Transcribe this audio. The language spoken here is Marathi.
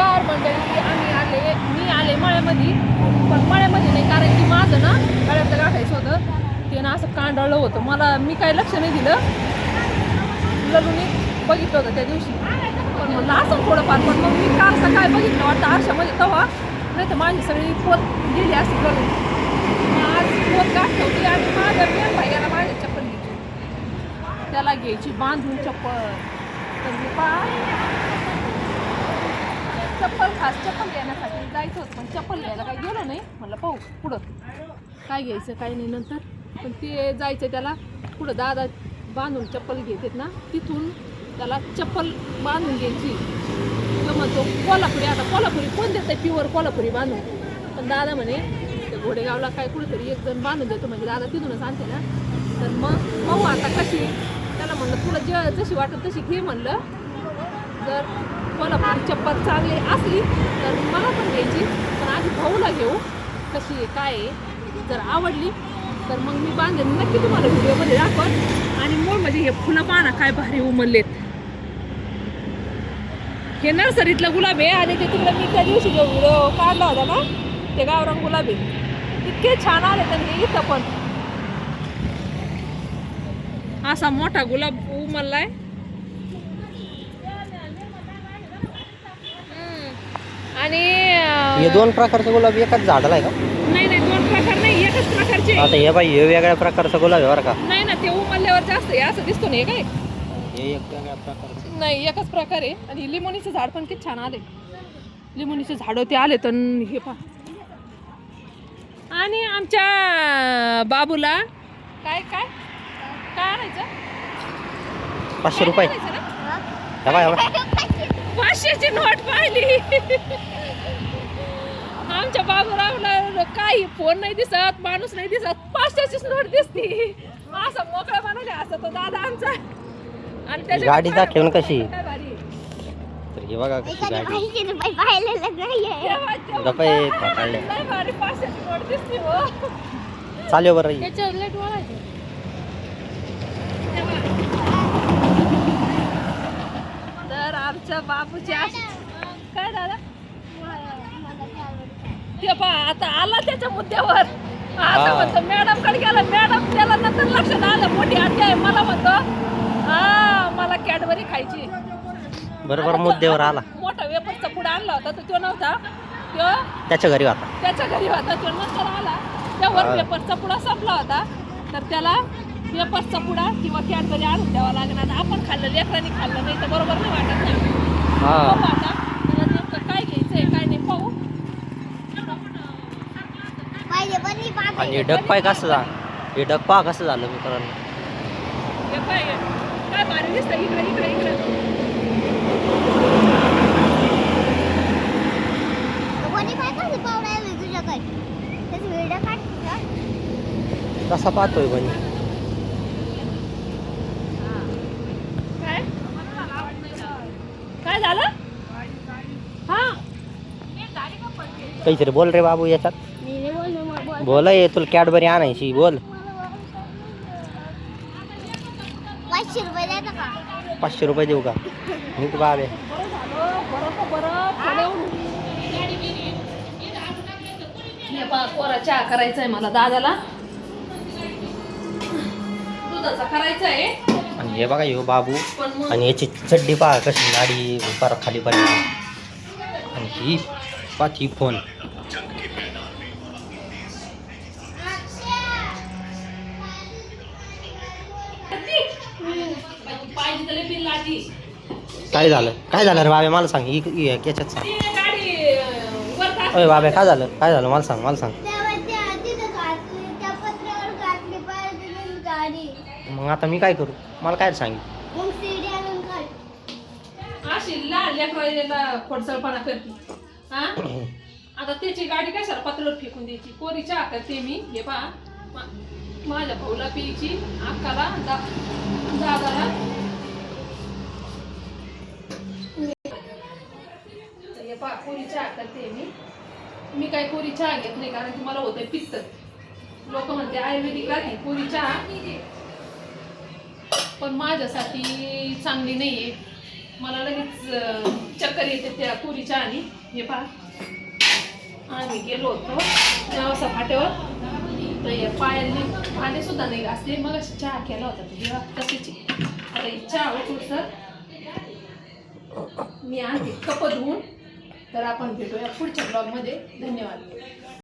नमस्कार मंडळी, मी आले मळ्यामध्ये. पण मळ्यामध्ये नाही, कारण की माझं ना गळ्यातलं गाठायचं होतं. ते ना असं कांडळलं होतं. मी काही लक्ष नाही दिलं. ललूनी बघितलं होतं त्या दिवशी, पण म्हणलं असं थोडंफार. पण मग मी काल काय बघितलं वाटतं आरशामध्ये तवा, नाही तर माझी सगळी पोत गेली असती ललू. आज पोत गाठ ठेवली आणि माझ्या मेन भाईला माझ्या चप्पल घ्यायची, त्याला घ्यायची बांधून चप्पल. तर मी चप्पल घेण्यासाठी जायचं होतं, पण चप्पल घ्यायला काही गेलो नाही. म्हणलं पाहू पुढं काय घ्यायचं काय नाही नंतर. पण ते जायचं त्याला पुढं दादा बांधून चप्पल घेतात ना, तिथून त्याला चप्पल बांधून घ्यायची. तर म्हणतो कोल्हापुरी, आता कोल्हापुरी कोण देत आहे प्युअर कोल्हापुरी बांधून. पण दादा म्हणे त्या घोडेगावला काय कुठेतरी एक जण बांधून देतो, म्हणजे दादा तिथूनच आणते ना. तर मग पाहू आता कशी. त्याला म्हणलं तुला जशी वाटत तशी घे म्हणलं. जर कोल्हापुरी चप्पल चांगली असली तर मला पण घ्यायची, पण आधी भाऊला घेऊ कशी आहे काय आहे. जर आवडली तर मग मी बांधेन नक्की तुम्हाला व्हिडिओमध्ये दाखवत. आणि मूळ म्हणजे हे फुलं पाना काय भारी उमललेत. हे नर्सरीतलं गुलाब आहे आणि ते तिकडे मी त्या दिवशी जो व्हिडिओ काढला होता ना, ते गावरान गुलाब आहे. इतके छान आले त्यांनी. इथं पण असा मोठा गुलाब उमललाय. आणि हे दोन प्रकारचे गुलाब एकाच झाडाला आहे का? नाही नाही, दोन प्रकार नाही, एकच प्रकारचे. आता हे बाई हे वेगळ्या प्रकारचा गुलाब आहे बरं का? नाही ना, ते उमलल्यावर जास्त आहे असं दिसतो नाही काय. हे एक वेगळ्या प्रकारचं नाही, एकच प्रकार आहे. आणि लिमोनीचं झाड पण किती छान आले. लिमोनीचे झाड ते आले तर हे पहा. आणि आमच्या बाबूला काय काय काय आणायचं? 500 रुपये. हे बाय 500ची नोट पाहिली. आमच्या बाबूरावला काही फोन नाही दिसत, माणूस नाही दिसत, 500चीच नोट दिसती. असं मोकळा बनवले असं तो दादा आमचा. आणि त्याच्या गाडी दाखवून कशी. काय भारी. तर हे बघा कशी गाडी. लय भारी 500ची नोट दिसती हो. चालेल बरं. त्याच्यावर लेट वळायचं. तर आमच्या बाबूची काय दादा ते पहा आता आला त्याच्या मुद्द्यावर. आता म्हणतो मॅडम कडे गेला. मॅडम त्याला नंतर लक्षात आलं मोठी आजी आहे. मला म्हणतो मला कॅडबरी खायची. बरोबर मुद्द्यावर आला. मोठा वेफरचा पुढे आणला होता तो नव्हता, तो त्याच्या घरी होता. तो नंतर आला. त्यावर वेफरचा पुडा संपला होता. तर त्याला वेफरचा पुडा किंवा कॅडबरी आणून द्यावा लागणार. आपण खाल्लं, लेकरांनी खाल्लं नाही तर बरोबर नाही वाटत ना. आता त्याला नेमकं काय घ्यायचंय काय नाही पाहू. आणि डगपाय कसं झालं, हे डगपा कसं झालं मी करा. काय भारी दिसतं. इकडे इकडे इकडे कसा पाहतोय बनी. काय झालं. हा काहीतरी बोल रे बाबू याच्यात. बोल ये तुला कॅडबरी आणायची बोल. 500 रुपये देऊ का? नीट बाबे. कोरा चहा करायचा आहे मला दादाला. दुधाचा करायचा आहे. आणि हे बघा ह्यो बाबू. आणि याची चड्डी पहा कशी गाडी फार खाली पडली. आणि ही पाठी फोन. काय झालं रे बाबे मला सांग. याच्यात सांग. अरे बाबे काय झालं मला सांग मग आता मी काय करू. मला काय सांग. खोडसळपणा करते हा. आता त्याची गाडी कशाला पत्रावर फेकून द्यायची. कोरी चहा करते मी. हे पहा माझ्या भाऊला प्यायची, अक्काला, दादाला. हे पहा कोरी चहा करते मी काही कोरी चहा घेत नाही, कारण की मला होतंय पित्त. लोक म्हणते आयुर्वेदिक राहते कोरी चहा, पण माझ्यासाठी चांगली नाहीये. मला लगेच चक्कर येते त्या पुरीच्या. आणि हे पहा, आम्ही गेलो होतो नेवासा फाट्यावर, तर या पाणी सुद्धा नाही असते. मग अशी चहा केला होता तेव्हा तशीची. आता ही चहा उठून मी आणते कप धुवून. तर आपण भेटूया पुढच्या ब्लॉगमध्ये. धन्यवाद.